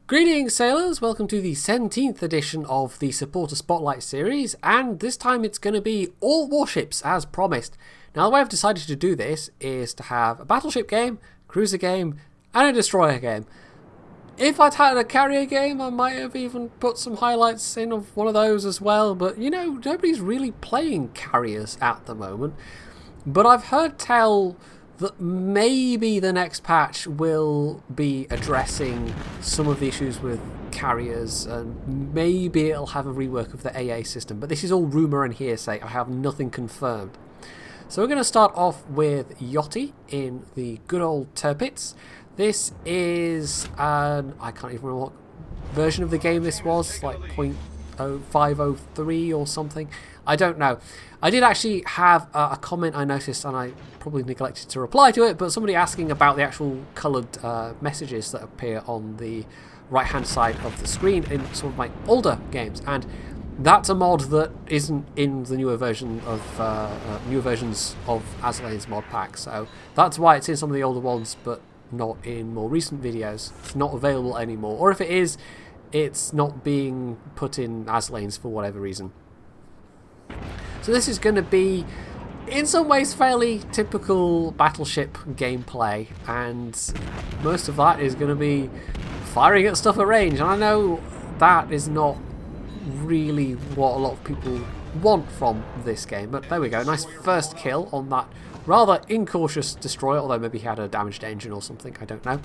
Greetings sailors, welcome to the 17th edition of the Supporter Spotlight series, and this time it's going to be all warships as promised. Now the way I've decided to do this is to have a battleship game, cruiser game, and a destroyer game. If I'd had a carrier game, I might have even put some highlights in of one of those as well, but you know, nobody's really playing carriers at the moment. But I've heard tell that maybe the next patch will be addressing some of the issues with carriers, and maybe it'll have a rework of the AA system, but this is all rumour and hearsay. I have nothing confirmed. So we're going to start off with Yachty in the good old Tirpitz. This is an, I can't even remember what version of the game this was, like 0.0503 or something. I don't know. I did actually have a comment I noticed, and I probably neglected to reply to it, but somebody asking about the actual coloured messages that appear on the right hand side of the screen in some of my older games, and that's a mod that isn't in the newer version of newer versions of Aslain's mod pack, so that's why it's in some of the older ones but not in more recent videos. It's not available anymore, or if it is, it's not being put in Aslain's for whatever reason. So this is going to be, in some ways, fairly typical Battleship gameplay, and most of that is going to be firing at stuff at range. And I know that is not really what a lot of people want from this game, but there we go. Nice first kill on that rather incautious destroyer, although maybe he had a damaged engine or something, I don't know.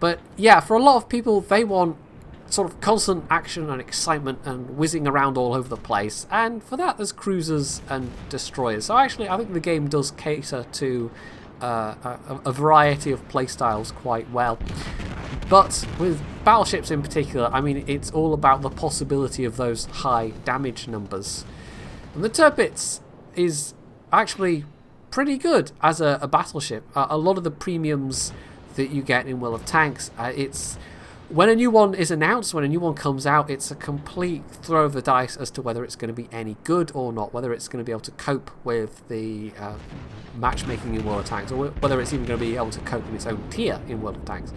But yeah, for a lot of people, they want sort of constant action and excitement and whizzing around all over the place, and for that there's cruisers and destroyers. So actually I think the game does cater to a variety of playstyles quite well. But with battleships in particular, I mean, it's all about the possibility of those high damage numbers. And the Tirpitz is actually pretty good as a battleship. A lot of the premiums that you get in World of Tanks, it's when a new one is announced, when a new one comes out, it's a complete throw of the dice as to whether it's going to be any good or not, whether it's going to be able to cope with the matchmaking in World of Tanks, or whether it's even going to be able to cope in its own tier in World of Tanks.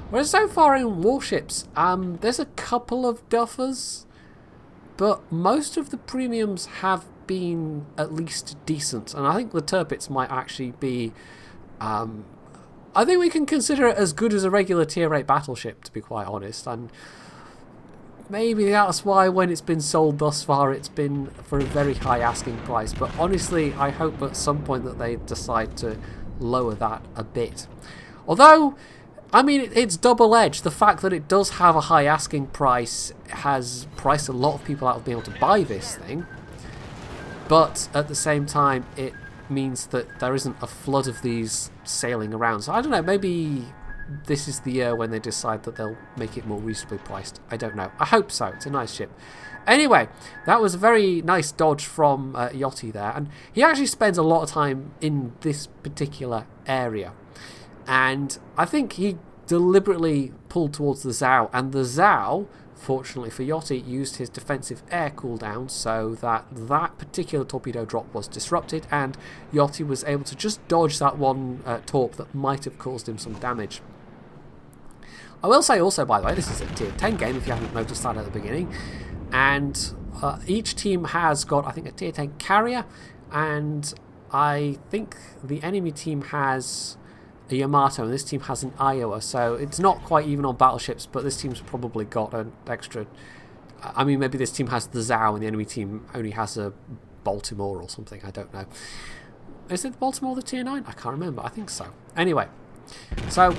Whereas so far in Warships, there's a couple of duffers, but most of the premiums have been at least decent, and I think the Tirpitz might actually be I think we can consider it as good as a regular tier 8 battleship, to be quite honest, and maybe that's why when it's been sold thus far it's been for a very high asking price, but honestly I hope at some point that they decide to lower that a bit. Although, I mean, it's double-edged. The fact that it does have a high asking price has priced a lot of people out of being able to buy this thing, but at the same time it means that there isn't a flood of these sailing around. So I don't know, maybe this is the year when they decide that they'll make it more reasonably priced. I don't know. I hope so. It's a nice ship. Anyway, that was a very nice dodge from Yachty there, and he actually spends a lot of time in this particular area, and I think he deliberately pulled towards the Zhao, and the Zhao, fortunately for Yachty, used his defensive air cooldown so that that particular torpedo drop was disrupted, and Yachty was able to just dodge that one torp that might have caused him some damage. I will say also, by the way, this is a tier 10 game if you haven't noticed that at the beginning, and each team has got, I think, a tier 10 carrier, and I think the enemy team has a Yamato, and this team has an Iowa, so it's not quite even on battleships, but this team's probably got an extra. I mean, maybe this team has the Zhao and the enemy team only has a Baltimore or something, I don't know. Is it Baltimore the tier 9? I can't remember, I think so. Anyway, so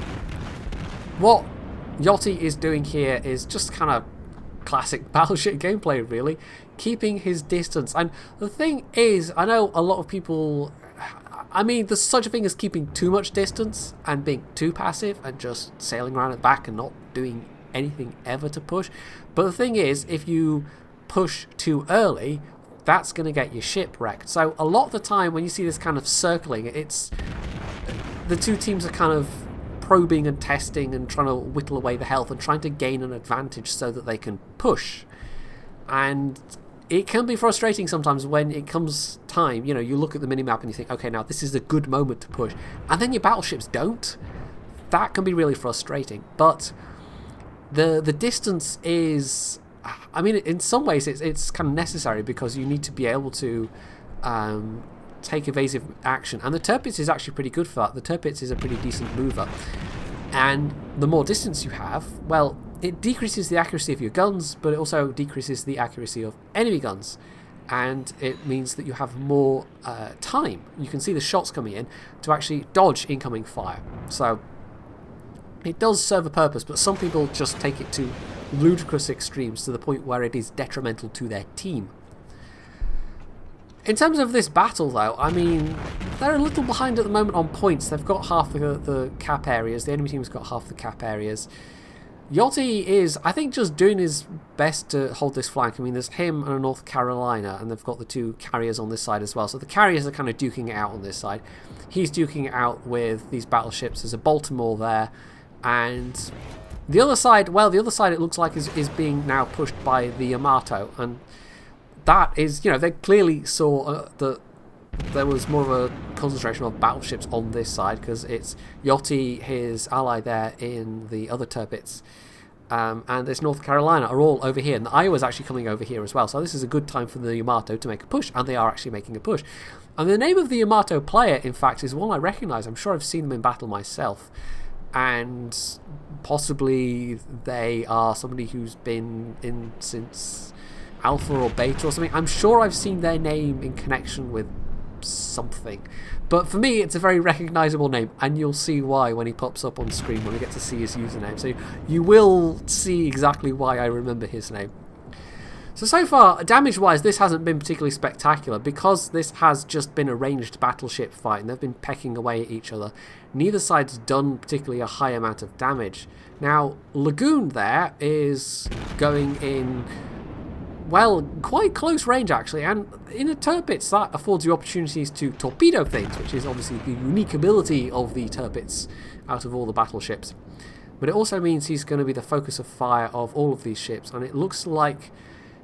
what Yachty is doing here is just kind of classic battleship gameplay, really, keeping his distance. And the thing is, I know a lot of people, I mean, there's such a thing as keeping too much distance and being too passive and just sailing around at the back and not doing anything ever to push. But the thing is, if you push too early, that's going to get your ship wrecked. So a lot of the time when you see this kind of circling, it's the two teams are kind of probing and testing and trying to whittle away the health and trying to gain an advantage so that they can push. And it can be frustrating sometimes when it comes time, you know, you look at the minimap and you think, okay, now this is a good moment to push, and then your battleships don't. That can be really frustrating. But The distance is, I mean, in some ways it's kind of necessary because you need to be able to take evasive action, and the Tirpitz is actually pretty good for that. The Tirpitz is a pretty decent mover, and the more distance you have, well, it decreases the accuracy of your guns, but it also decreases the accuracy of enemy guns, and it means that you have more time. You can see the shots coming in to actually dodge incoming fire. So it does serve a purpose, but some people just take it to ludicrous extremes to the point where it is detrimental to their team. In terms of this battle, though, I mean, they're a little behind at the moment on points. They've got half the cap areas. The enemy team's got half the cap areas. Yachty is, I think, just doing his best to hold this flank. I mean, there's him and a North Carolina, and they've got the two carriers on this side as well. So the carriers are kind of duking it out on this side. He's duking it out with these battleships. There's a Baltimore there. And the other side, well, the other side it looks like is being now pushed by the Yamato. And that is, you know, they clearly saw that there was more of a concentration of battleships on this side because it's Yachty, his ally there in the other Tirpitz, and this North Carolina are all over here, and the Iowa's actually coming over here as well. So this is a good time for the Yamato to make a push, and they are actually making a push. And the name of the Yamato player, in fact, is one I recognise. I'm sure I've seen them in battle myself, and possibly they are somebody who's been in since Alpha or Beta or something. I'm sure I've seen their name in connection with something, but for me it's a very recognisable name, and you'll see why when he pops up on screen when we get to see his username. So you will see exactly why I remember his name. So far, damage wise, this hasn't been particularly spectacular because this has just been a ranged battleship fight and they've been pecking away at each other. Neither side's done particularly a high amount of damage. Now Lagoon there is going in, well, quite close range actually, and in a Tirpitz that affords you opportunities to torpedo things, which is obviously the unique ability of the Tirpitz out of all the battleships. But it also means he's going to be the focus of fire of all of these ships, and it looks like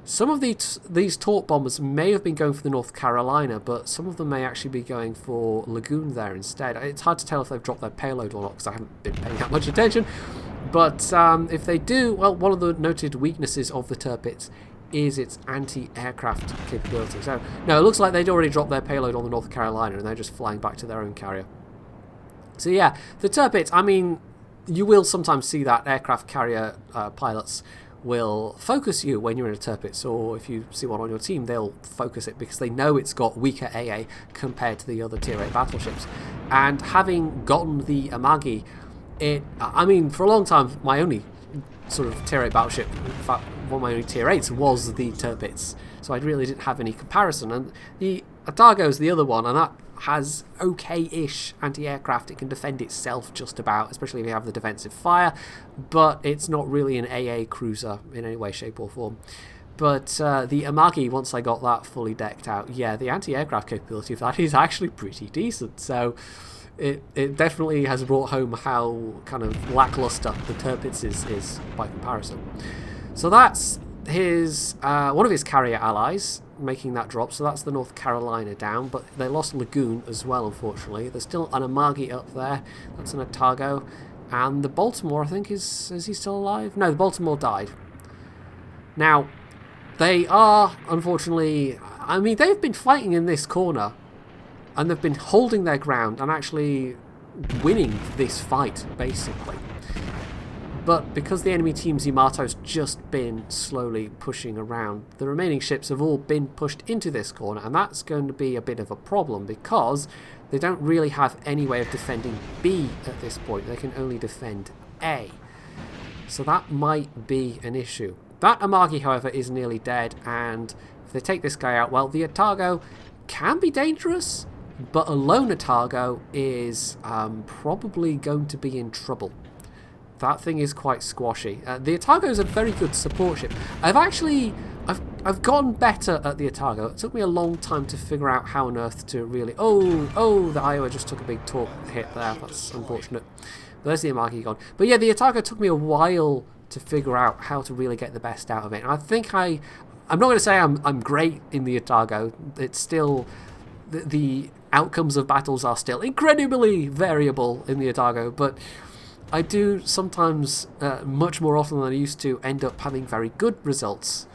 some of these Torp bombers may have been going for the North Carolina, but some of them may actually be going for Lagoon there instead. It's hard to tell if they've dropped their payload or not because I haven't been paying that much attention. But if they do, well, one of the noted weaknesses of the Tirpitz is its anti-aircraft capability. So, no, it looks like they'd already dropped their payload on the North Carolina and they're just flying back to their own carrier. So yeah, the Tirpitz, I mean, you will sometimes see that aircraft carrier pilots will focus you when you're in a Tirpitz, or if you see one on your team, they'll focus it because they know it's got weaker AA compared to the other Tier 8 battleships. And having gotten the Amagi, I mean, for a long time, my only sort of Tier 8 battleship, in fact, one of my only Tier 8s was the Tirpitz, so I really didn't have any comparison. And the Atago's the other one, and that has okay-ish anti-aircraft. It can defend itself just about, especially if you have the defensive fire, but it's not really an AA cruiser in any way, shape or form. But the Amagi, once I got that fully decked out, yeah, the anti-aircraft capability of that is actually pretty decent. So it definitely has brought home how kind of lackluster the Tirpitz is by comparison. So that's his one of his carrier allies making that drop, so that's the North Carolina down, but they lost Lagoon as well, unfortunately. There's still an Amagi up there, that's an Atago, and the Baltimore, I think, is he still alive? No, the Baltimore died. Now, they are, unfortunately, I mean, they've been fighting in this corner, and they've been holding their ground and actually winning this fight, basically. But because the enemy team's Yamato's just been slowly pushing around, the remaining ships have all been pushed into this corner, and that's going to be a bit of a problem because they don't really have any way of defending B at this point. They can only defend A. So that might be an issue. That Amagi, however, is nearly dead, and if they take this guy out, well, the Atago can be dangerous, but a lone Atago is probably going to be in trouble. That thing is quite squashy. The Atago is a very good support ship. I've gotten better at the Atago. It took me a long time to figure out how on earth to really... Oh, the Iowa just took a big torp hit there. That's unfortunate. There's the Amagi gone. But yeah, the Atago took me a while to figure out how to really get the best out of it. And I think I'm not going to say I'm great in the Atago. It's still... The outcomes of battles are still incredibly variable in the Atago, but I do sometimes, much more often than I used to, end up having very good results.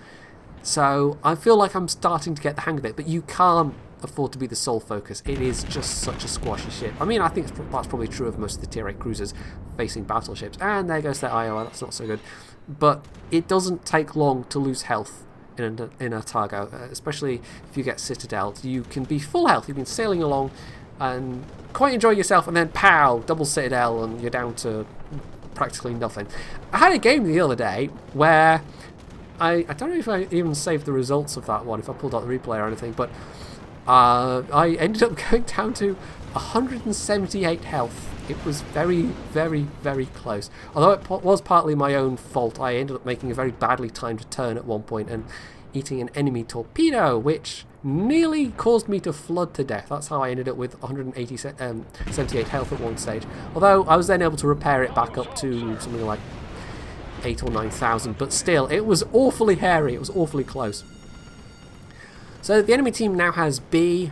So I feel like I'm starting to get the hang of it, but you can't afford to be the sole focus. It is just such a squashy ship. I mean, I think that's probably true of most of the tier 8 cruisers facing battleships. And there goes their IO, that's not so good. But it doesn't take long to lose health in a Targo, especially if you get Citadel. You can be full health, you've been sailing along and quite enjoy yourself, and then pow, double Citadel, and you're down to practically nothing. I had a game the other day where I don't know if I even saved the results of that one, if I pulled out the replay or anything, but I ended up going down to 178 health. It was very, very, very close. Although it was partly my own fault, I ended up making a very badly timed turn at one point and eating an enemy torpedo, which nearly caused me to flood to death. That's how I ended up with 178 health at one stage. Although I was then able to repair it back up to something like 8,000 or 9,000, but still, it was awfully hairy. It was awfully close. So the enemy team now has B,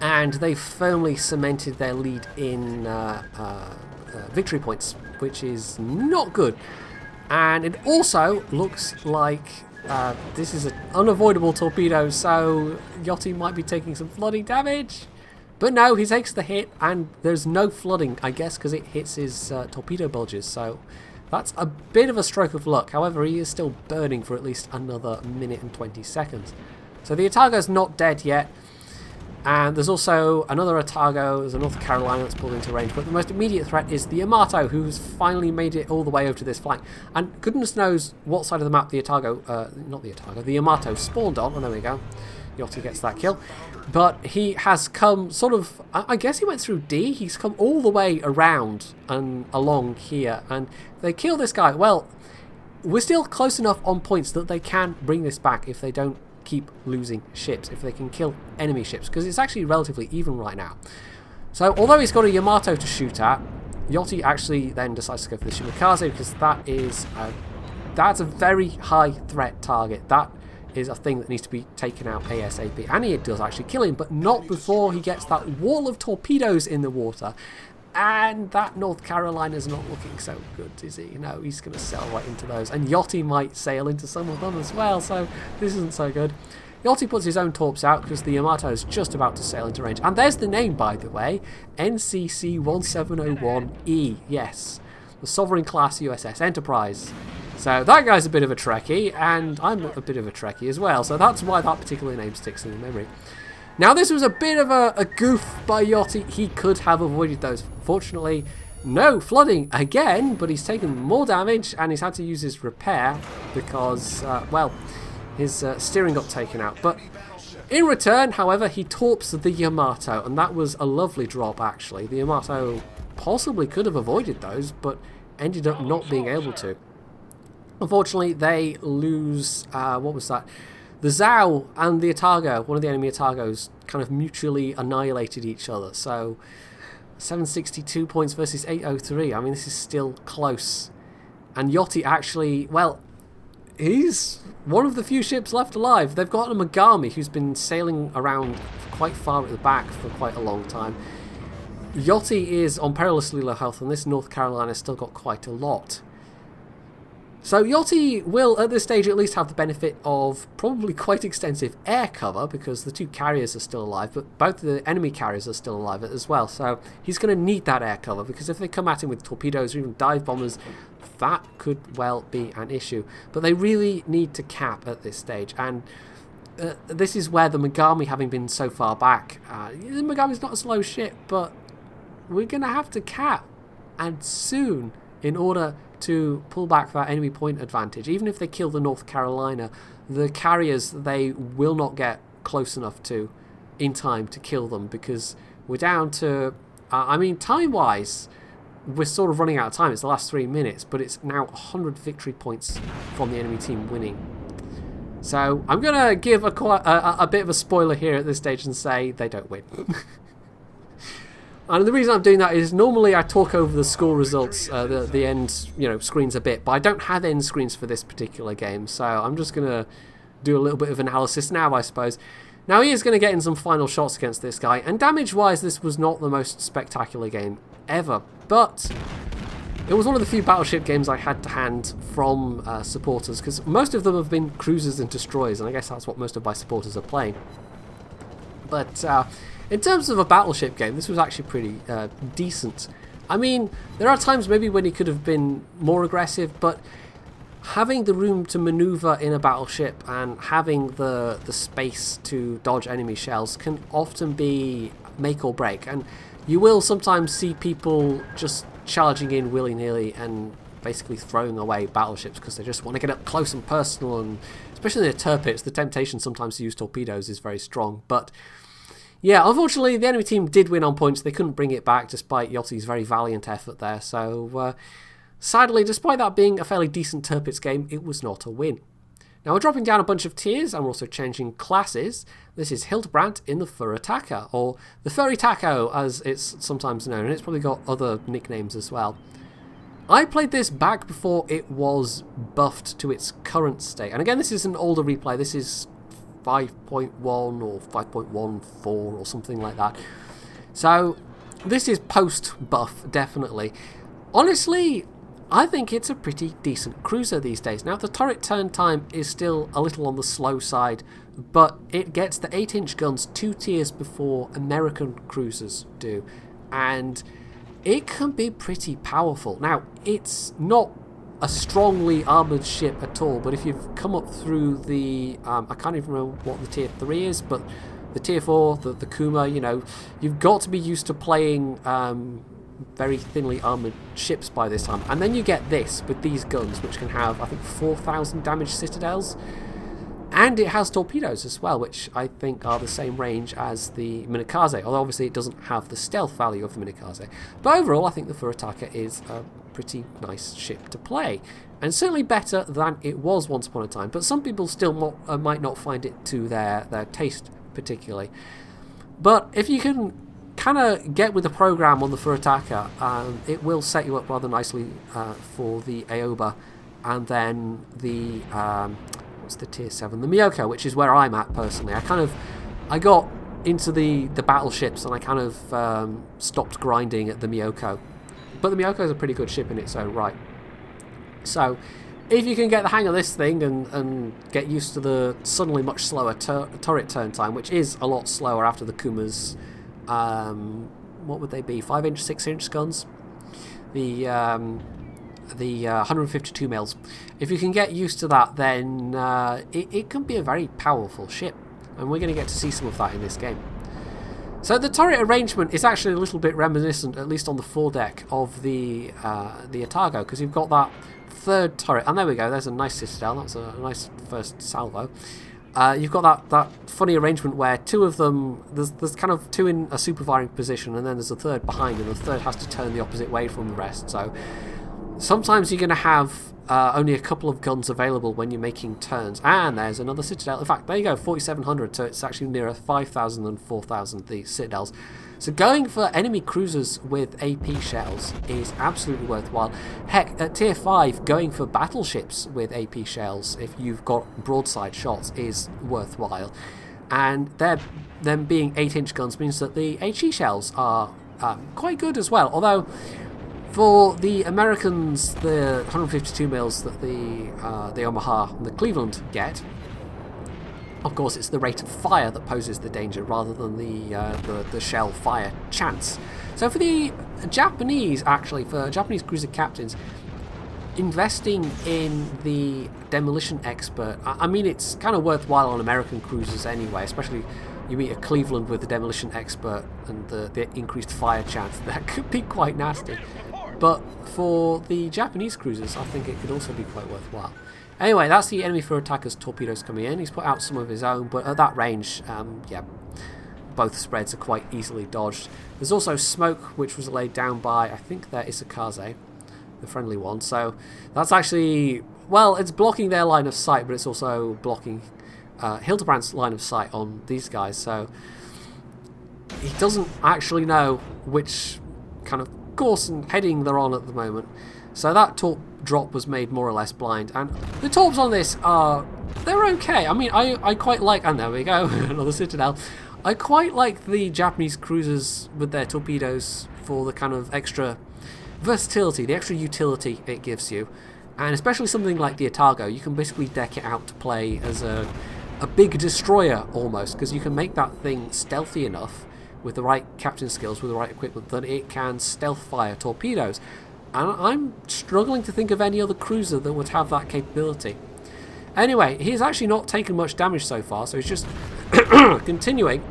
and they've firmly cemented their lead in victory points, which is not good. And it also looks like this is an unavoidable torpedo, so Yachty might be taking some flooding damage. But no, he takes the hit, and there's no flooding, I guess, because it hits his torpedo bulges. So that's a bit of a stroke of luck. However, he is still burning for at least another minute and 20 seconds. So the Otago's not dead yet. And there's also another Otago, there's a North Carolina that's pulled into range, but the most immediate threat is the Yamato, who's finally made it all the way over to this flank. And goodness knows what side of the map the the Yamato spawned on. Oh, there we go. Yachty gets that kill. But he has come sort of, I guess he went through D, he's come all the way around and along here. And if they kill this guy, well, we're still close enough on points that they can bring this back if they don't keep losing ships, if they can kill enemy ships, because it's actually relatively even right now. So although he's got a Yamato to shoot at, Yachty actually then decides to go for the Shimakaze, because that's a very high threat target. That is a thing that needs to be taken out ASAP, and he does actually kill him, but not before he gets that wall of torpedoes in the water. And that North Carolina's not looking so good, is he? No, he's going to sail right into those. And Yachty might sail into some of them as well, so this isn't so good. Yachty puts his own torps out because the Yamato is just about to sail into range. And there's the name, by the way. NCC 1701E. Yes. The Sovereign Class USS Enterprise. So that guy's a bit of a Trekkie, and I'm a bit of a Trekkie as well. So that's why that particular name sticks in the memory. Now, this was a bit of a goof by Yachty. He could have avoided those. Fortunately, no flooding again, but he's taken more damage and he's had to use his repair because, well, his steering got taken out. But in return, however, he torps the Yamato, and that was a lovely drop, actually. The Yamato possibly could have avoided those, but ended up not being able to. Unfortunately, they lose, what was that? The Zhao and the Otago, one of the enemy Otagos, kind of mutually annihilated each other. So 762 points versus 803. I mean, this is still close. And Yachty actually, well, he's one of the few ships left alive. They've got a Megami who's been sailing around quite far at the back for quite a long time. Yachty is on perilously low health, and this North Carolina's still got quite a lot. So Yachty will, at this stage, at least have the benefit of probably quite extensive air cover, because the two carriers are still alive, but both the enemy carriers are still alive as well. So he's going to need that air cover, because if they come at him with torpedoes or even dive bombers, that could well be an issue. But they really need to cap at this stage, and this is where the Megami, having been so far back, the Megami's not a slow ship, but we're going to have to cap, and soon, in order to pull back that enemy point advantage. Even if they kill the North Carolina, the carriers, they will not get close enough to in time to kill them, because we're down to, I mean, time-wise, we're sort of running out of time. It's the last 3 minutes, but it's now 100 victory points from the enemy team winning. So I'm going to give a bit of a spoiler here at this stage and say they don't win. And the reason I'm doing that is normally I talk over the score results, the end screens a bit, but I don't have end screens for this particular game, so I'm just going to do a little bit of analysis now, I suppose. Now, he is going to get in some final shots against this guy, and damage-wise, this was not the most spectacular game ever, but it was one of the few Battleship games I had to hand from supporters, because most of them have been cruisers and destroyers, and I guess that's what most of my supporters are playing. But in terms of a Battleship game, this was actually pretty decent. I mean, there are times maybe when he could have been more aggressive, but having the room to maneuver in a battleship and having the space to dodge enemy shells can often be make or break. And you will sometimes see people just charging in willy-nilly and basically throwing away battleships because they just want to get up close and personal, and especially in the turpits, the temptation sometimes to use torpedoes is very strong. But yeah, unfortunately, the enemy team did win on points. They couldn't bring it back despite Yachty's very valiant effort there. So, sadly, despite that being a fairly decent Turpits game, it was not a win. Now, we're dropping down a bunch of tiers, and we're also changing classes. This is Hildebrandt in the Fur Attacker, or the Furry Taco, as it's sometimes known, and it's probably got other nicknames as well. I played this back before it was buffed to its current state. And again, this is an older replay. This is 5.1 or 5.14 or something like that. So this is post-buff, definitely. Honestly, I think it's a pretty decent cruiser these days. Now, the turret turn time is still a little on the slow side, but it gets the 8-inch guns 2 tiers before American cruisers do. And it can be pretty powerful. Now, it's not a strongly armoured ship at all, but if you've come up through the I can't even remember what the tier 3 is, but the tier 4, the Kuma, you know, you've got to be used to playing very thinly armoured ships by this time. And then you get this with these guns, which can have, I think, 4,000 damage citadels, and it has torpedoes as well, which I think are the same range as the Minikaze, although obviously it doesn't have the stealth value of the Minikaze. But overall, I think the Fur Attacker is a pretty nice ship to play, and certainly better than it was once upon a time. But some people still might not find it to their taste particularly. But if you can kind of get with the program on the Fur Attacker, it will set you up rather nicely for the Aoba, and then the what's the tier 7, the Myoko, which is where I'm at personally. I got into the battleships, and I kind of stopped grinding at the Myoko. But the Myoko is a pretty good ship in its own right. So if you can get the hang of this thing and get used to the suddenly much slower turret turn time, which is a lot slower after the Kuma's, what would they be, 5-inch, 6-inch guns? The 152 mils. If you can get used to that, then it can be a very powerful ship, and we're going to get to see some of that in this game. So the turret arrangement is actually a little bit reminiscent, at least on the foredeck, of the Atago, because you've got that third turret, and there we go, there's a nice citadel. That's a nice first salvo. You've got that funny arrangement where two of them, there's kind of two in a super firing position, and then there's a third behind, and the third has to turn the opposite way from the rest. So sometimes you're going to have only a couple of guns available when you're making turns. And there's another citadel. In fact, there you go, 4,700. So it's actually nearer 5,000 than 4,000, the citadels. So going for enemy cruisers with AP shells is absolutely worthwhile. Heck, at tier 5, going for battleships with AP shells, if you've got broadside shots, is worthwhile. And them being 8-inch guns means that the HE shells are quite good as well. Although for the Americans, the 152 mils that the Omaha and the Cleveland get, of course, it's the rate of fire that poses the danger rather than the shell fire chance. So for the Japanese, actually, for Japanese cruiser captains, investing in the demolition expert, I mean, it's kind of worthwhile on American cruisers anyway, especially you meet a Cleveland with the demolition expert and the increased fire chance. That could be quite nasty. But for the Japanese cruisers, I think it could also be quite worthwhile. Anyway, that's the enemy Fur Attacker's torpedoes coming in. He's put out some of his own, but at that range, yeah, both spreads are quite easily dodged. There's also smoke, which was laid down by, I think, their Isakaze, the friendly one. So that's actually, well, it's blocking their line of sight, but it's also blocking Hildebrandt's line of sight on these guys. So he doesn't actually know which kind of course and heading they're on at the moment. So that torp drop was made more or less blind, and the torps on this they're okay. I mean, I quite like, and there we go, another citadel. I quite like the Japanese cruisers with their torpedoes for the kind of extra versatility, the extra utility it gives you, and especially something like the Otago, you can basically deck it out to play as a big destroyer almost, because you can make that thing stealthy enough with the right captain skills, with the right equipment, that it can stealth fire torpedoes. And I'm struggling to think of any other cruiser that would have that capability. Anyway, he's actually not taken much damage so far, so he's just continuing,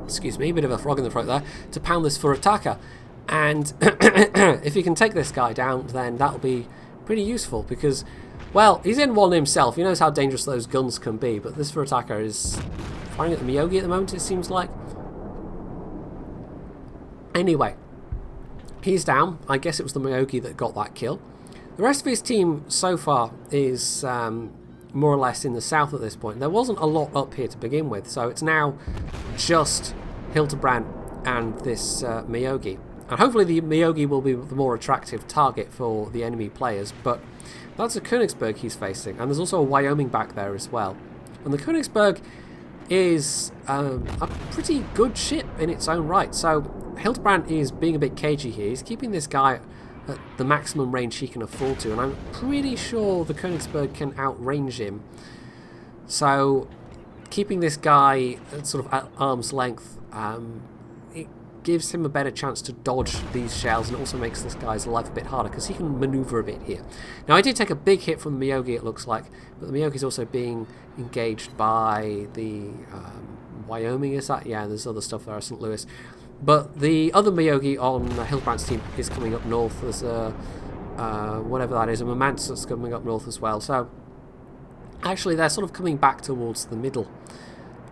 excuse me, a bit of a frog in the throat there, to pound this Furataka. And if you can take this guy down, then that'll be pretty useful, because, well, he's in one himself. He knows how dangerous those guns can be, but this Furataka is firing at the Miyogi at the moment, it seems like. Anyway, he's down. I guess it was the Miyogi that got that kill. The rest of his team so far is more or less in the south at this point. There wasn't a lot up here to begin with, so it's now just Hildebrand and this Miyogi. And hopefully the Miyogi will be the more attractive target for the enemy players, but that's a Königsberg he's facing, and there's also a Wyoming back there as well. And the Königsberg is a pretty good ship in its own right, so Hildebrand is being a bit cagey here. He's keeping this guy at the maximum range he can afford to, and I'm pretty sure the Königsberg can outrange him. So keeping this guy at sort of at arm's length, it gives him a better chance to dodge these shells, and it also makes this guy's life a bit harder because he can maneuver a bit here. Now, I did take a big hit from the Miyogi, it looks like, but the Miyogi is also being engaged by the Wyoming, is that? Yeah, there's other stuff there, St. Louis. But the other Miyogi on Hildebrand's team is coming up north. There's a, whatever that is, a Murmansk that's coming up north as well. So, actually, they're sort of coming back towards the middle.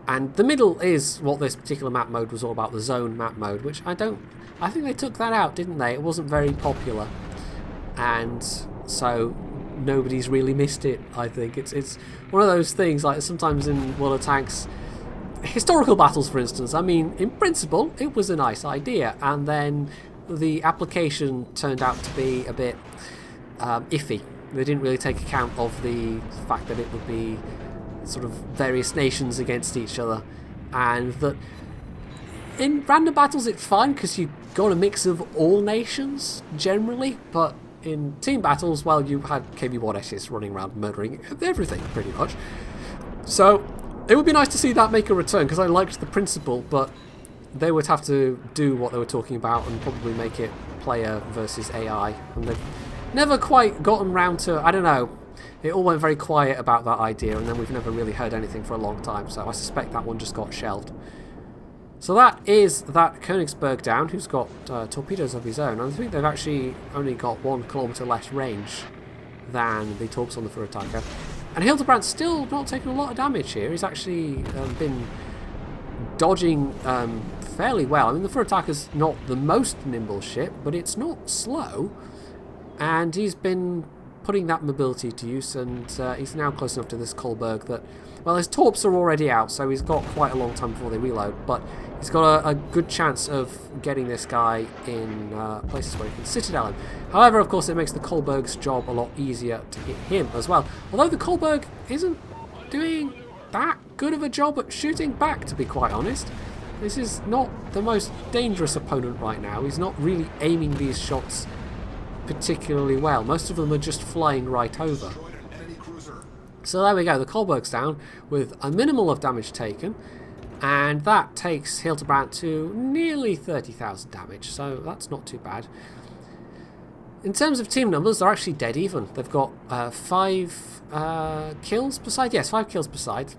And the middle is what this particular map mode was all about, the zone map mode, which I think they took that out, didn't they? It wasn't very popular. And so nobody's really missed it, I think. It's one of those things, like sometimes in World of Tanks, historical battles, for instance, I mean, in principle, it was a nice idea, and then the application turned out to be a bit iffy. They didn't really take account of the fact that it would be sort of various nations against each other, and that in random battles it's fine because you've got a mix of all nations generally, but in team battles, well, you had KV-1Ss running around murdering everything pretty much. So it would be nice to see that make a return, because I liked the principle, but they would have to do what they were talking about and probably make it player versus AI, and they've never quite gotten round to, I don't know, it all went very quiet about that idea, and then we've never really heard anything for a long time, so I suspect that one just got shelved. So that is that Königsberg down, who's got torpedoes of his own, and I think they've actually only got 1 kilometre less range than the torps on the Furataka. And Hildebrand's still not taking a lot of damage here. He's actually been dodging fairly well. I mean, the Furataka's not the most nimble ship, but it's not slow, and he's been putting that mobility to use, and he's now close enough to this Kolberg that, well, his torps are already out, so he's got quite a long time before they reload, but he's got a good chance of getting this guy in places where he can citadel him. However, of course, it makes the Kolberg's job a lot easier to hit him as well, although the Kolberg isn't doing that good of a job at shooting back, to be quite honest. This is not the most dangerous opponent right now. He's not really aiming these shots particularly well. Most of them are just flying right over. So there we go, the Kolberg's down with a minimal of damage taken, and that takes Hildebrand to nearly 30,000 damage, so that's not too bad. In terms of team numbers, they're actually dead even. They've got 5 kills per side. Yes, 5 kills per side.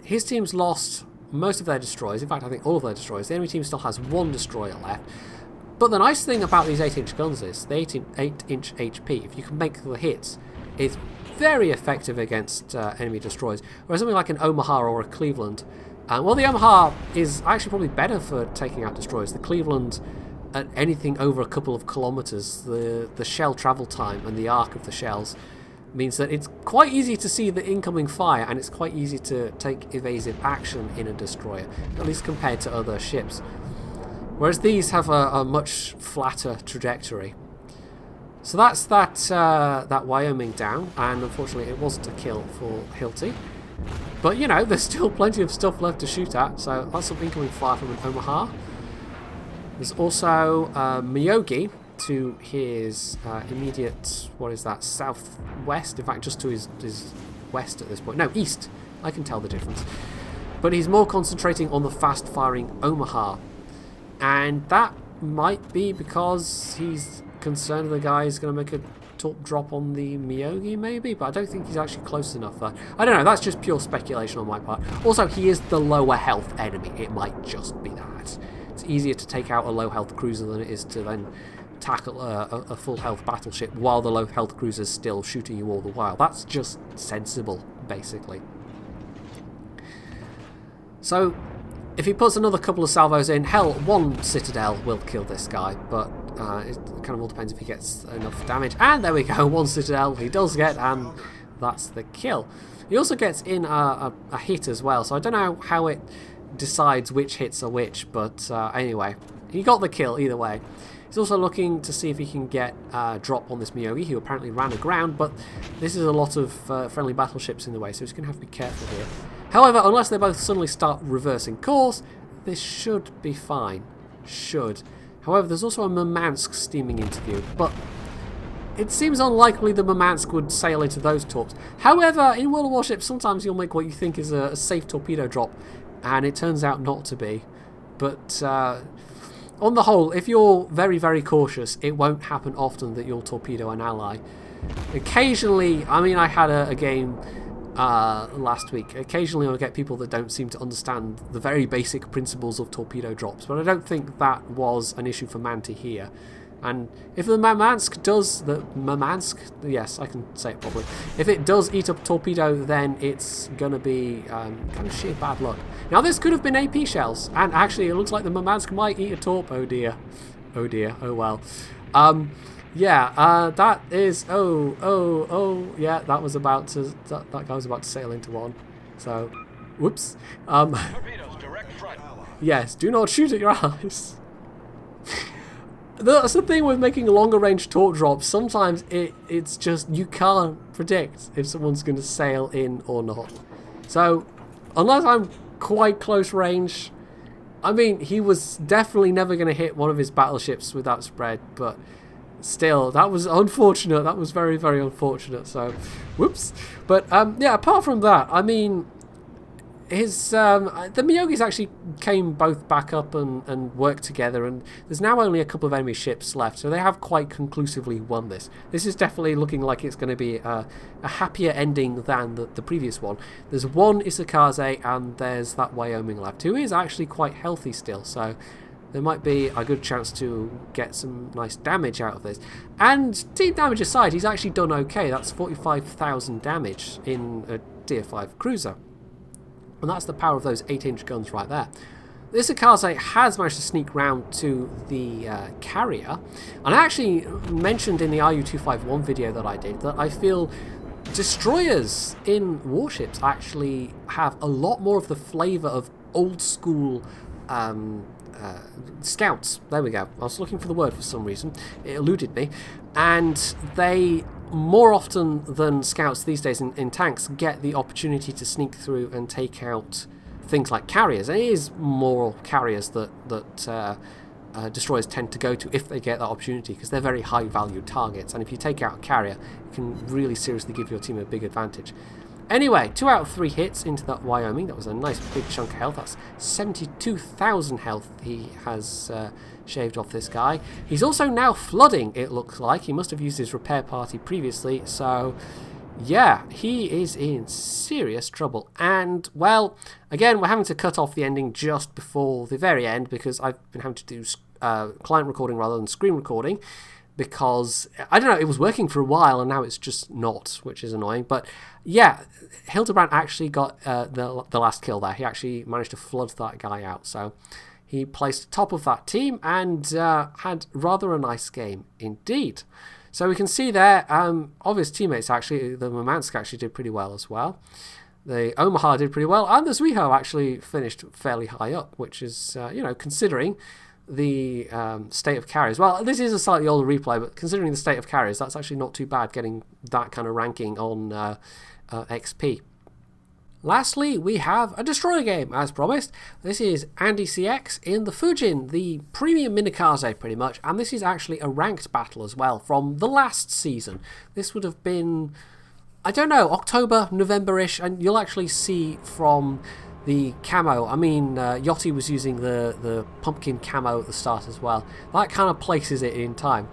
His team's lost most of their destroyers. In fact, I think all of their destroyers. The enemy team still has 1 destroyer left. But the nice thing about these 8-inch guns is the 8-inch HP, if you can make the hits, is very effective against enemy destroyers. Whereas something like an Omaha or a Cleveland, well, the Omaha is actually probably better for taking out destroyers. The Cleveland, at anything over a couple of kilometres, the shell travel time and the arc of the shells means that it's quite easy to see the incoming fire, and it's quite easy to take evasive action in a destroyer, at least compared to other ships. Whereas these have a much flatter trajectory. So that's that Wyoming down, and unfortunately it wasn't a kill for Hilty. But, you know, there's still plenty of stuff left to shoot at, so that's some incoming fire from an Omaha. There's also Miyogi, to his immediate, what is that, southwest? In fact, just to his west at this point. No, east. I can tell the difference. But he's more concentrating on the fast-firing Omaha. And that might be because he's concerned the guy is going to make a torp drop on the Myogi, maybe? But I don't think he's actually close enough there. I don't know, that's just pure speculation on my part. Also, he is the lower health enemy. It might just be that. It's easier to take out a low health cruiser than it is to then tackle a full health battleship while the low health cruiser's still shooting you all the while. That's just sensible, basically. So, if he puts another couple of salvos in, hell, one Citadel will kill this guy, but it kind of all depends if he gets enough damage. And there we go, one Citadel he does get, and that's the kill. He also gets in a hit as well, so I don't know how it decides which hits are which, but anyway, he got the kill either way. He's also looking to see if he can get a drop on this Myogi, who apparently ran aground, but this is a lot of friendly battleships in the way, so he's going to have to be careful here. However, unless they both suddenly start reversing course, this should be fine. Should. However, there's also a Murmansk steaming into view, but it seems unlikely the Murmansk would sail into those torps. However, in World of Warships, sometimes you'll make what you think is a safe torpedo drop, and it turns out not to be. But on the whole, if you're very, very cautious, it won't happen often that you'll torpedo an ally. Occasionally, I mean, I had a game last week. Occasionally I'll get people that don't seem to understand the very basic principles of torpedo drops, but I don't think that was an issue for Manti here. And if the Murmansk does, yes, I can say it properly, if it does eat up a torpedo, then it's gonna be kind of sheer bad luck. Now this could have been AP shells, and actually it looks like the Murmansk might eat a torp. Oh dear, oh well. Yeah, that is, yeah, that was about to, that guy was about to sail into one, so, whoops. Torpedoes, direct front. Yes, do not shoot at your allies. That's the thing with making longer range torp drops, sometimes it's just, you can't predict if someone's going to sail in or not. So, unless I'm quite close range, I mean, he was definitely never going to hit one of his battleships with that spread, but still, that was unfortunate. That was very, very unfortunate. So, whoops. But yeah, apart from that, I mean, his the Myogis actually came both back up and worked together, and there's now only a couple of enemy ships left, so they have quite conclusively won this. This is definitely looking like it's going to be a happier ending than the previous one. There's one Isakaze, and there's that Wyoming left, who is actually quite healthy still, so there might be a good chance to get some nice damage out of this. And team damage aside, he's actually done okay. That's 45,000 damage in a Tier 5 cruiser. And that's the power of those 8-inch guns right there. This Akaze has managed to sneak round to the carrier. And I actually mentioned in the RU251 video that I did that I feel destroyers in warships actually have a lot more of the flavour of old school scouts. There we go. I was looking for the word for some reason. It eluded me. And they, more often than scouts these days in tanks, get the opportunity to sneak through and take out things like carriers. And it is more carriers that destroyers tend to go to if they get that opportunity, because they're very high value targets. And if you take out a carrier, it can really seriously give your team a big advantage. Anyway, 2 out of 3 hits into that Wyoming. That was a nice big chunk of health. That's 72,000 health he has shaved off this guy. He's also now flooding, it looks like. He must have used his repair party previously. So, yeah, he is in serious trouble. And, well, again, we're having to cut off the ending just before the very end, because I've been having to do client recording rather than screen recording. Because, I don't know, it was working for a while and now it's just not, which is annoying. But, yeah, Hildebrand actually got the last kill there. He actually managed to flood that guy out. So, he placed top of that team and had rather a nice game indeed. So, we can see there, of his teammates actually, the Murmansk actually did pretty well as well. The Omaha did pretty well. And the Zuiho actually finished fairly high up, which is, you know, considering the state of carriers. Well, this is a slightly older replay, but considering the state of carriers, that's actually not too bad getting that kind of ranking on XP. Lastly, we have a destroyer game, as promised. This is Andy CX in the Fujin, the premium minikaze pretty much, and this is actually a ranked battle as well from the last season. This would have been, I don't know, October, November-ish, and you'll actually see from the camo. I mean, Yachty was using the pumpkin camo at the start as well. That kind of places it in time.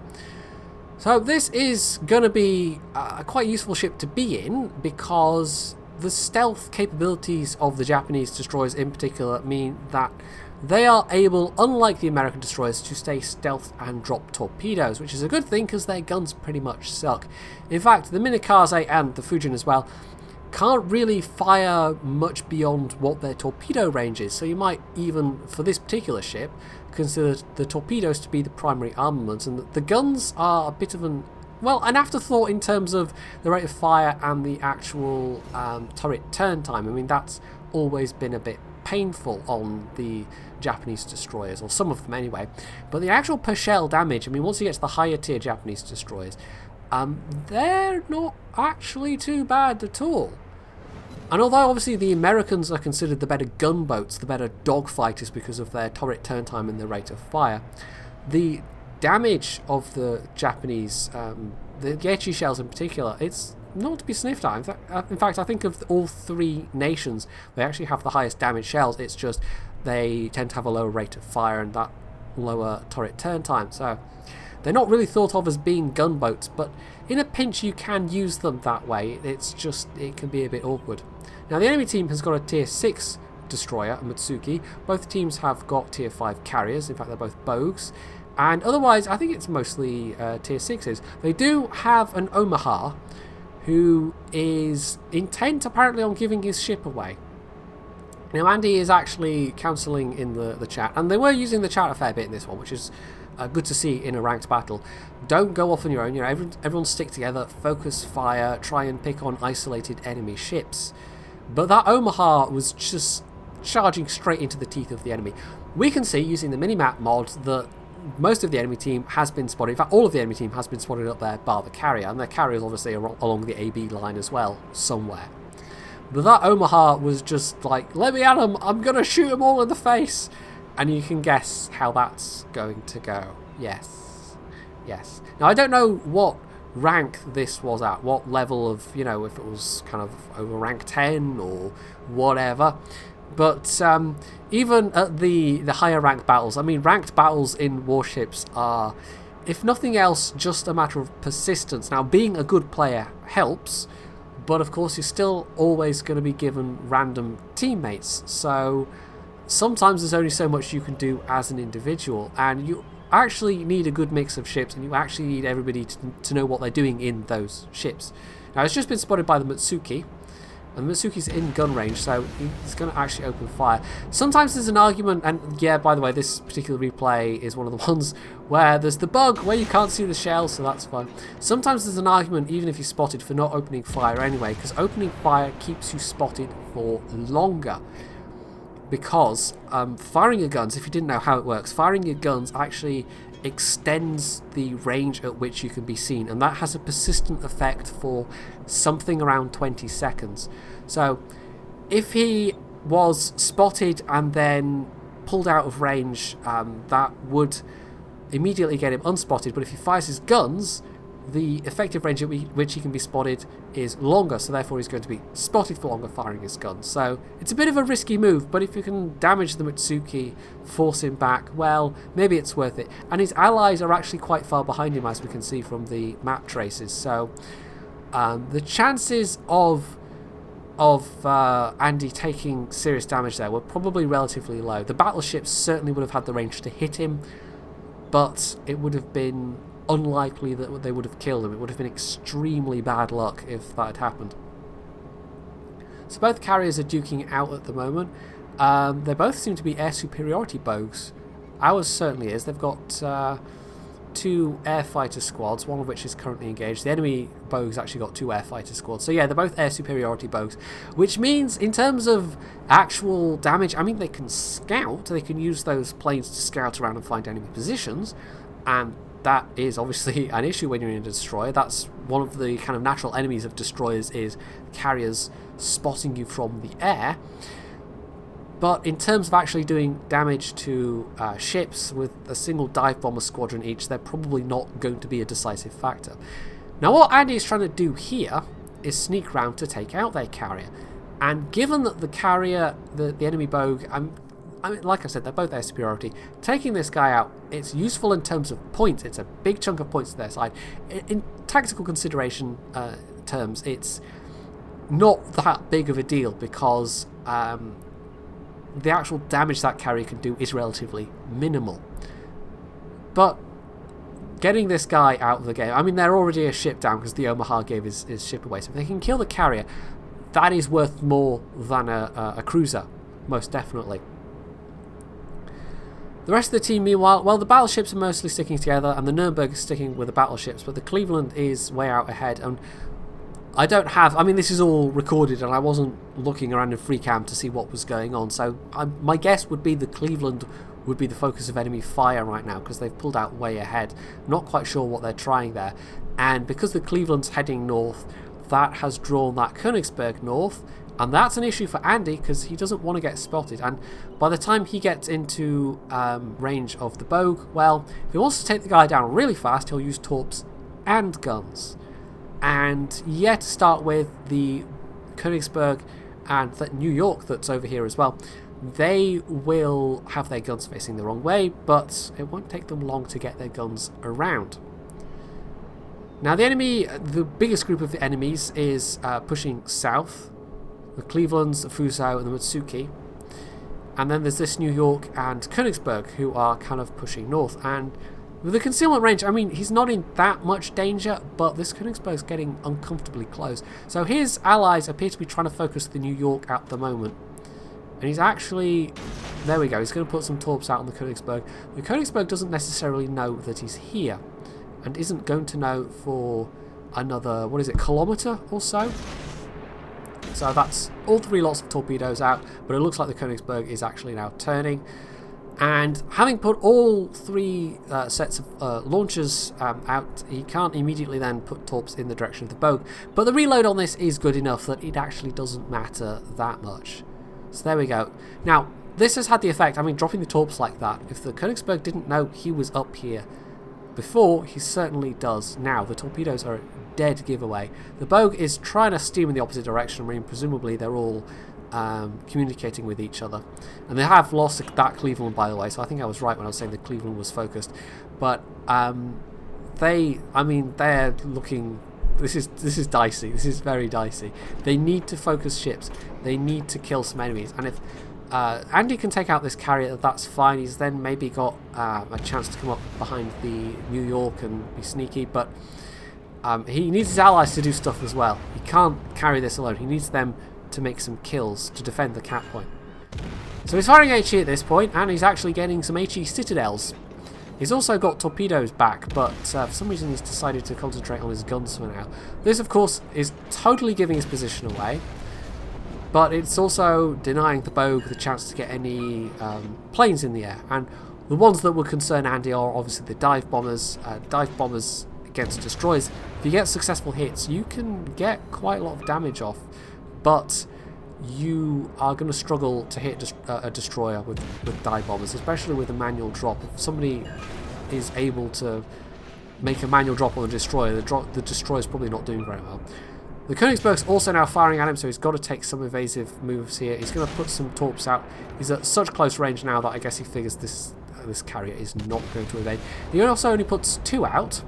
So this is going to be a quite useful ship to be in because the stealth capabilities of the Japanese destroyers in particular mean that they are able, unlike the American destroyers, to stay stealth and drop torpedoes, which is a good thing because their guns pretty much suck. In fact, the minikaze and the Fujin as well can't really fire much beyond what their torpedo range is, so you might even, for this particular ship, consider the torpedoes to be the primary armament, and the guns are a bit of an afterthought in terms of the rate of fire and the actual turret turn time. I mean, that's always been a bit painful on the Japanese destroyers, or some of them anyway. But the actual per shell damage, I mean, once you get to the higher tier Japanese destroyers, they're not actually too bad at all. And although obviously the Americans are considered the better gunboats, the better dogfighters because of their turret turn time and their rate of fire, the damage of the Japanese, the Gechi shells in particular, it's not to be sniffed at. In fact, I think of all three nations, they actually have the highest damage shells. It's just they tend to have a lower rate of fire and that lower turret turn time. So they're not really thought of as being gunboats, but in a pinch you can use them that way. It's just, it can be a bit awkward. Now the enemy team has got a tier 6 destroyer, a Mitsuki. Both teams have got tier 5 carriers. In fact, they're both Bogues. And otherwise, I think it's mostly tier 6s. They do have an Omaha, who is intent apparently on giving his ship away. Now Andy is actually counselling in the chat, and they were using the chat a fair bit in this one, which is good to see in a ranked battle. Don't go off on your own, you know, everyone stick together, focus fire, try and pick on isolated enemy ships. But that Omaha was just charging straight into the teeth of the enemy. We can see, using the minimap mod, that most of the enemy team has been spotted. In fact, all of the enemy team has been spotted up there, bar the carrier, and their carrier is obviously along the AB line as well, somewhere. But that Omaha was just like, let me at them, I'm going to shoot them all in the face. And you can guess how that's going to go. Yes. Yes. Now, I don't know what rank this was at, what level of, you know, if it was kind of over rank 10 or whatever. But even at the higher ranked battles, I mean, ranked battles in Warships are, if nothing else, just a matter of persistence. Now, being a good player helps, but of course you're still always going to be given random teammates. So sometimes there's only so much you can do as an individual, and you actually need a good mix of ships, and you actually need everybody to know what they're doing in those ships. Now, it's just been spotted by the Mitsuki, and the Mitsuki's in gun range, so he's going to actually open fire. Sometimes there's an argument, and yeah, by the way, this particular replay is one of the ones where there's the bug where you can't see the shell, so that's fine. Sometimes there's an argument, even if you're spotted, for not opening fire anyway, because opening fire keeps you spotted for longer. Because firing your guns, if you didn't know how it works, firing your guns actually extends the range at which you can be seen, and that has a persistent effect for something around 20 seconds. So if he was spotted and then pulled out of range, that would immediately get him unspotted, but if he fires his guns, the effective range at which he can be spotted is longer, so therefore he's going to be spotted for longer firing his guns. So it's a bit of a risky move, but if you can damage the Mitsuki, force him back, well, maybe it's worth it. And his allies are actually quite far behind him, as we can see from the map traces. So the chances of Andy taking serious damage there were probably relatively low. The battleships certainly would have had the range to hit him, but it would have been unlikely that they would have killed him. It would have been extremely bad luck if that had happened. So both carriers are duking out at the moment. They both seem to be air superiority bogues. Ours certainly is. They've got 2 air fighter squads, one of which is currently engaged. The enemy bogues actually got 2 air fighter squads. So yeah, they're both air superiority bogues, which means in terms of actual damage, I mean, they can scout. They can use those planes to scout around and find enemy positions, and that is obviously an issue when you're in a destroyer. That's one of the kind of natural enemies of destroyers, is carriers spotting you from the air. But in terms of actually doing damage to ships with a single dive bomber squadron each, they're probably not going to be a decisive factor. Now what Andy is trying to do here is sneak round to take out their carrier. And given that the carrier, the enemy bogue, I mean, like I said, they're both their superiority. Taking this guy out, it's useful in terms of points. It's a big chunk of points to their side. In tactical consideration terms, it's not that big of a deal because the actual damage that carrier can do is relatively minimal. But getting this guy out of the game, I mean, they're already a ship down because the Omaha gave his ship away. So if they can kill the carrier, that is worth more than a cruiser, most definitely. The rest of the team, meanwhile, well, the battleships are mostly sticking together, and the Nuremberg is sticking with the battleships, but the Cleveland is way out ahead. And I don't have, I mean, this is all recorded, and I wasn't looking around in free cam to see what was going on. So my guess would be the Cleveland would be the focus of enemy fire right now, because they've pulled out way ahead. Not quite sure what they're trying there. And because the Cleveland's heading north, that has drawn that Königsberg north. And that's an issue for Andy because he doesn't want to get spotted. And by the time he gets into range of the bogue, well, if he wants to take the guy down really fast, he'll use torps and guns. And yet to start with, the Königsberg and the New York that's over here as well, they will have their guns facing the wrong way, but it won't take them long to get their guns around. Now the enemy, the biggest group of the enemies is pushing south. The Clevelands, the Fusao and the Mutsuki. And then there's this New York and Königsberg who are kind of pushing north. And with the concealment range, I mean, he's not in that much danger, but this Königsberg's getting uncomfortably close. So his allies appear to be trying to focus the New York at the moment. And he's actually, there we go, he's going to put some torps out on the Königsberg. The Königsberg doesn't necessarily know that he's here, and isn't going to know for another, what is it, kilometre or so? So that's all three lots of torpedoes out, but it looks like the Königsberg is actually now turning. And having put all three sets of launchers out, he can't immediately then put torps in the direction of the bogue. But the reload on this is good enough that it actually doesn't matter that much. So there we go. Now, this has had the effect, I mean, dropping the torps like that, if the Königsberg didn't know he was up here before, he certainly does now. The torpedoes are a dead giveaway. The bogue is trying to steam in the opposite direction. I mean, presumably they're all communicating with each other. And they have lost that Cleveland, by the way, so I think I was right when I was saying that Cleveland was focused. But they're looking... This is dicey. This is very dicey. They need to focus ships. They need to kill some enemies. And if Andy can take out this carrier, that's fine. He's then maybe got a chance to come up behind the New York and be sneaky, but he needs his allies to do stuff as well. He can't carry this alone. He needs them to make some kills to defend the cap point. So he's firing HE at this point, and he's actually getting some HE citadels. He's also got torpedoes back, but for some reason he's decided to concentrate on his guns for now. This, of course, is totally giving his position away, but it's also denying the bogue the chance to get any planes in the air. And the ones that would concern Andy are obviously the dive bombers. Dive bombers against destroyers. If you get successful hits, you can get quite a lot of damage off, but you are going to struggle to hit a destroyer with dive bombers, especially with a manual drop. If somebody is able to make a manual drop on a destroyer, the destroyer's probably not doing very well. The Königsberg's also now firing at him, so he's got to take some evasive moves here. He's going to put some torps out. He's at such close range now that I guess he figures this carrier is not going to evade. He also only puts 2 out,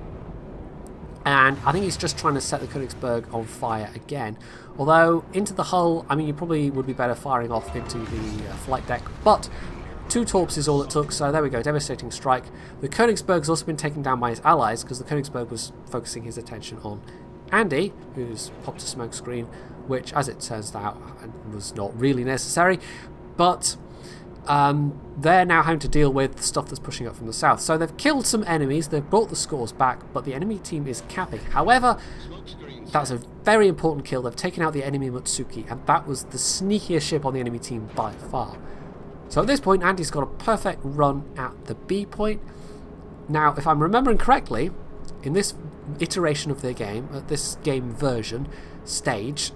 and I think he's just trying to set the Königsberg on fire again. Although, into the hull, I mean, you probably would be better firing off into the flight deck, but 2 torps is all it took, so there we go, devastating strike. The Königsberg's also been taken down by his allies, because the Königsberg was focusing his attention on Andy, who's popped a smoke screen, which, as it turns out, was not really necessary, but they're now having to deal with stuff that's pushing up from the south. So they've killed some enemies, they've brought the scores back, but the enemy team is capping. However, that's a very important kill. They've taken out the enemy Mutsuki, and that was the sneakiest ship on the enemy team by far. So at this point, Andy's got a perfect run at the B point. Now, if I'm remembering correctly, in this iteration of their game, at this game version stage,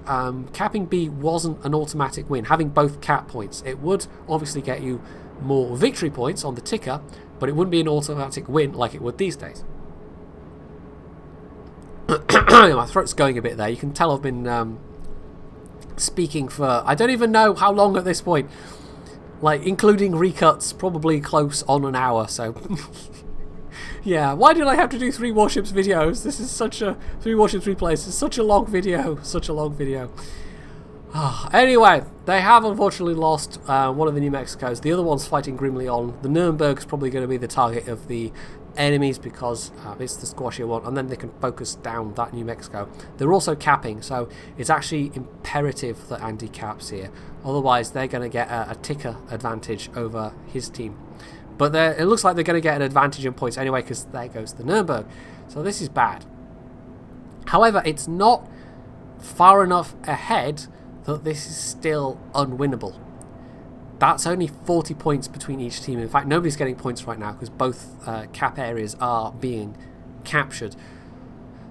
capping B wasn't an automatic win, having both cap points. It would obviously get you more victory points on the ticker, but it wouldn't be an automatic win like it would these days. My throat's going a bit there. You can tell I've been speaking for I don't even know how long at this point, like including recuts, probably close on an hour. So yeah, why did I have to do 3 Warships videos? This is such a 3 Warships replays. It's such a long video, Anyway, they have unfortunately lost one of the New Mexicos. The other one's fighting grimly on. The Nuremberg's probably going to be the target of the enemies because it's the squashier one, and then they can focus down that New Mexico. They're also capping, so it's actually imperative that Andy caps here. Otherwise, they're going to get a ticker advantage over his team. But it looks like they're going to get an advantage in points anyway because there goes the Nuremberg. So this is bad. However, it's not far enough ahead that this is still unwinnable. That's only 40 points between each team. In fact, nobody's getting points right now because both cap areas are being captured.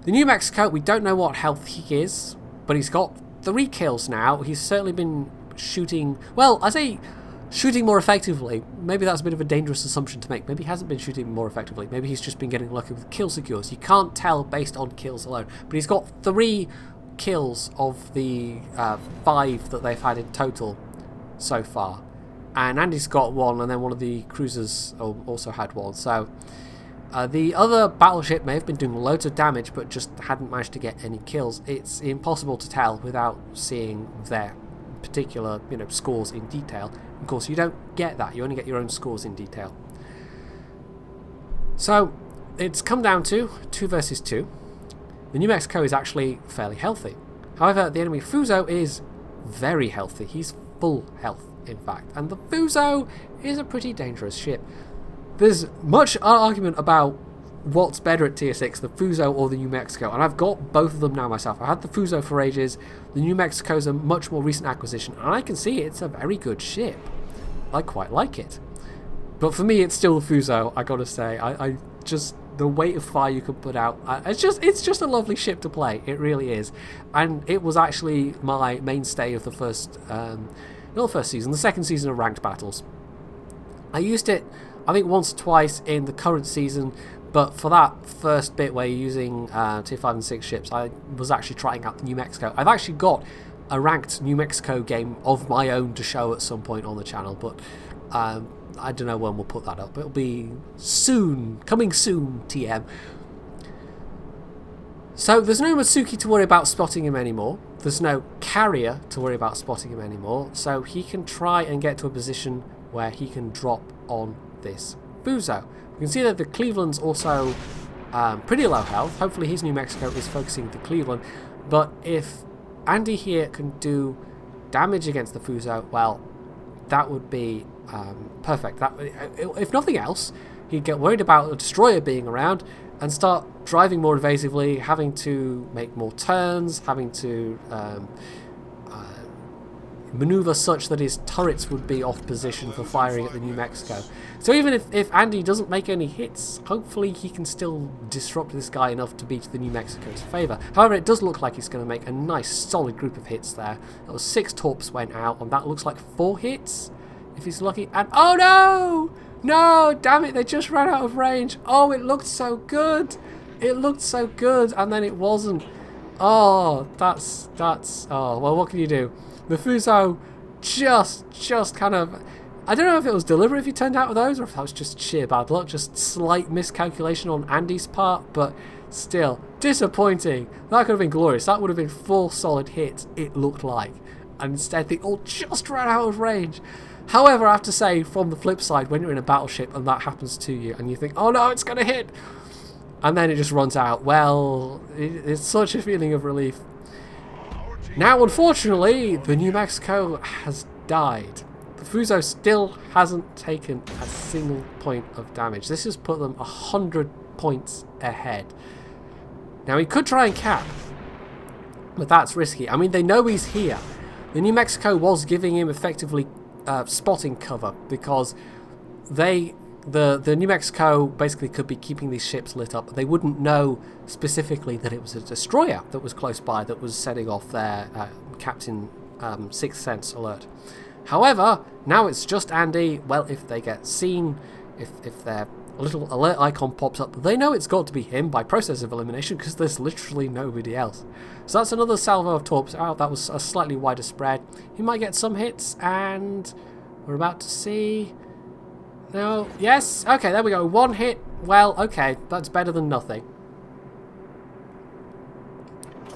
The New Mexico, we don't know what health he is, but he's got 3 kills now. He's certainly been shooting, well, I say shooting more effectively. Maybe that's a bit of a dangerous assumption to make. Maybe he hasn't been shooting more effectively. Maybe he's just been getting lucky with kill secures. You can't tell based on kills alone. But he's got 3 kills of the 5 that they've had in total so far. And Andy's got 1, and then one of the cruisers also had 1. So the other battleship may have been doing loads of damage, but just hadn't managed to get any kills. It's impossible to tell without seeing their particular, scores in detail. Of course, you don't get that. You only get your own scores in detail. So it's come down to 2 versus 2. The New Mexico is actually fairly healthy. However, the enemy Fuso is very healthy. He's full health, in fact. And the Fuso is a pretty dangerous ship. There's much argument about what's better at tier 6, the Fuso or the New Mexico, and I've got both of them now myself. I had the Fuso for ages. The New Mexico's a much more recent acquisition, and I can see it's a very good ship. I quite like it. But for me, it's still the Fuso, I gotta say. I just, the weight of fire you can put out, it's just a lovely ship to play. It really is. And it was actually my mainstay of the first, not the first season, the second season of ranked battles. I used it, I think, once or twice in the current season, but for that first bit where you're using tier 5 and 6 ships, I was actually trying out the New Mexico. I've actually got a ranked New Mexico game of my own to show at some point on the channel, but I don't know when we'll put that up. It'll be soon, coming soon, TM. So there's no Matsuki to worry about spotting him anymore. There's no carrier to worry about spotting him anymore, so he can try and get to a position where he can drop on this Fuso. You can see that the Cleveland's also pretty low health. Hopefully his New Mexico is focusing the Cleveland, but if Andy here can do damage against the Fuso, well, that would be perfect. That, if nothing else, he'd get worried about a destroyer being around and start driving more evasively, having to make more turns, having to maneuver such that his turrets would be off position for firing at the New Mexico. So even if Andy doesn't make any hits, hopefully he can still disrupt this guy enough to beat the New Mexico's favour. However, it does look like he's going to make a nice solid group of hits there. That was 6 torps went out, and that looks like 4 hits if he's lucky. And oh no! No, damn it, they just ran out of range. Oh, it looked so good. It looked so good, and then it wasn't. Oh, that's oh, well, what can you do? The Fuso just kind of, I don't know if it was deliberate if he turned out with those, or if that was just sheer bad luck, just slight miscalculation on Andy's part, but still, disappointing. That could have been glorious. That would have been 4 solid hits, it looked like. And instead, they all just ran out of range. However, I have to say, from the flip side, when you're in a battleship and that happens to you, and you think, oh no, it's going to hit, and then it just runs out, well, it's such a feeling of relief. Now, unfortunately, the New Mexico has died. The Fuso still hasn't taken a single point of damage. This has put them 100 points ahead. Now, he could try and cap, but that's risky. I mean, they know he's here. The New Mexico was giving him effectively spotting cover because they the New Mexico basically could be keeping these ships lit up. They wouldn't know specifically that it was a destroyer that was close by that was setting off their Captain Sixth Sense alert. However, now it's just Andy. Well, if they get seen, if their little alert icon pops up, they know it's got to be him by process of elimination because there's literally nobody else. So that's another salvo of torps out. That was a slightly wider spread. He might get some hits, and we're about to see... No, yes, okay, there we go. One hit. Well, okay, that's better than nothing.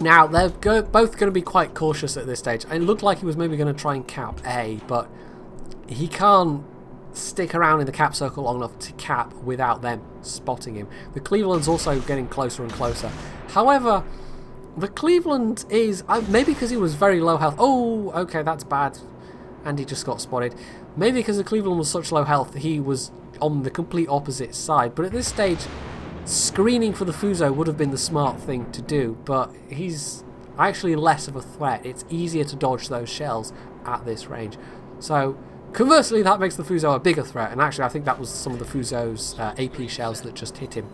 Now, they're both going to be quite cautious at this stage. It looked like he was maybe going to try and cap A, but he can't stick around in the cap circle long enough to cap without them spotting him. The Cleveland's also getting closer and closer. However, the Cleveland is... maybe because he was very low health. Oh, okay, that's bad. And he just got spotted. Maybe because the Cleveland was such low health, he was on the complete opposite side. But at this stage, screening for the Fuso would have been the smart thing to do. But he's actually less of a threat. It's easier to dodge those shells at this range. So... conversely, that makes the Fuso a bigger threat, and actually I think that was some of the Fuso's AP shells that just hit him.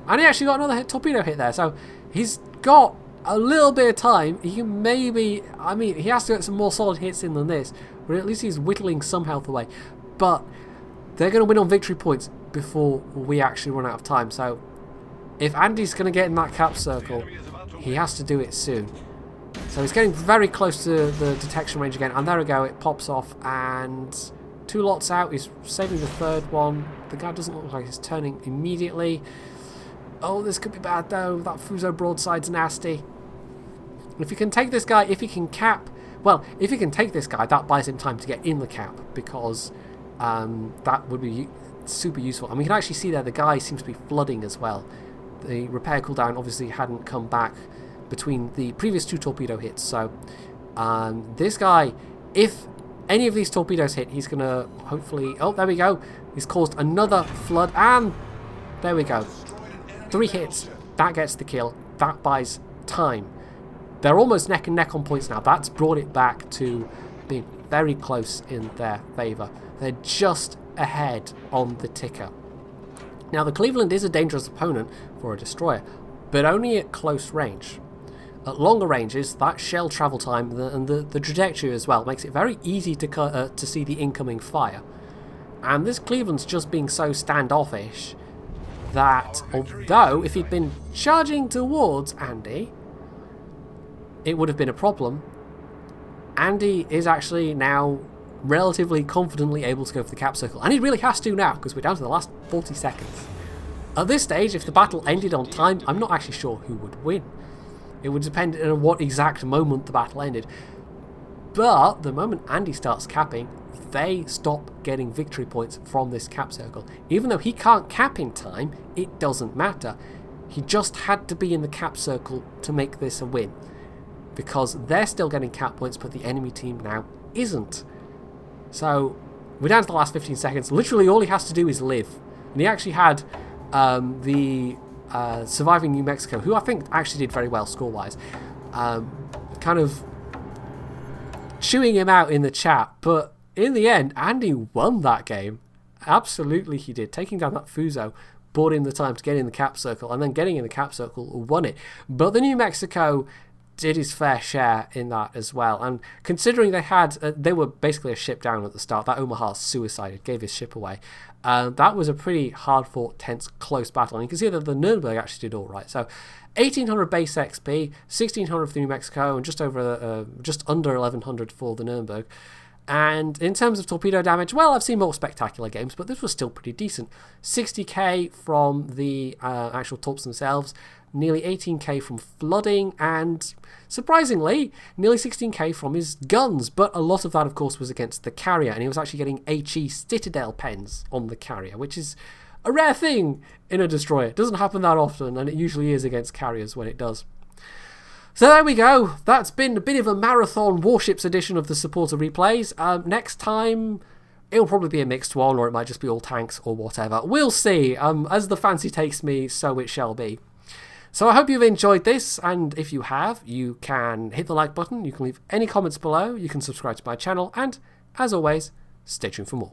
And he actually got another torpedo hit there, so he's got a little bit of time. He can maybe... I mean, he has to get some more solid hits in than this, but at least he's whittling some health away. But they're going to win on victory points before we actually run out of time, so if Andy's going to get in that cap circle, he has to do it soon. So he's getting very close to the detection range again, and there we go, it pops off, and 2 lots out. He's saving the third one. The guy doesn't look like he's turning immediately. Oh, this could be bad though. That Fuso broadside's nasty. If you can take this guy, if he can cap... well, if he can take this guy, that buys him time to get in the cap, because that would be super useful. And we can actually see there the guy seems to be flooding as well. The repair cooldown obviously hadn't come back between the previous 2 torpedo hits, so this guy, if any of these torpedoes hit, he's gonna hopefully... oh, there we go, he's caused another flood, and there we go, 3 hits, that gets the kill, that buys time. They're almost neck and neck on points now. That's brought it back to being very close in their favour. They're just ahead on the ticker. Now the Cleveland is a dangerous opponent for a destroyer, but only at close range. At longer ranges, that shell travel time and the trajectory as well makes it very easy to see the incoming fire. And this Cleveland's just being so standoffish that, although if he'd been charging towards Andy, it would have been a problem, Andy is actually now relatively confidently able to go for the cap circle. And he really has to now, because we're down to the last 40 seconds. At this stage, if the battle ended on time, I'm not actually sure who would win. It would depend on what exact moment the battle ended. But the moment Andy starts capping, they stop getting victory points from this cap circle. Even though he can't cap in time, it doesn't matter. He just had to be in the cap circle to make this a win. Because they're still getting cap points, but the enemy team now isn't. So we're down to the last 15 seconds. Literally all he has to do is live. And he actually had the surviving New Mexico, who I think actually did very well score-wise, kind of chewing him out in the chat. But in the end, Andy won that game. Absolutely he did. Taking down that Fuso bought him the time to get in the cap circle, and then getting in the cap circle won it. But the New Mexico did his fair share in that as well, and considering they were basically a ship down at the start, that Omaha suicided, gave his ship away. That was a pretty hard fought, tense, close battle, and you can see that the Nuremberg actually did all right. So 1800 base XP, 1600 for the New Mexico, and just under 1100 for the Nuremberg. And in terms of torpedo damage, well, I've seen more spectacular games, but this was still pretty decent. 60k from the actual torps themselves, nearly 18k from flooding, and surprisingly, nearly 16k from his guns. But a lot of that, of course, was against the carrier, and he was actually getting HE Citadel pens on the carrier, which is a rare thing in a destroyer. It doesn't happen that often, and it usually is against carriers when it does. So there we go. That's been a bit of a marathon Warships edition of the supporter replays. Next time, it'll probably be a mixed one, or it might just be all tanks or whatever. We'll see. As the fancy takes me, so it shall be. So I hope you've enjoyed this, and if you have, you can hit the like button, you can leave any comments below, you can subscribe to my channel, and as always, stay tuned for more.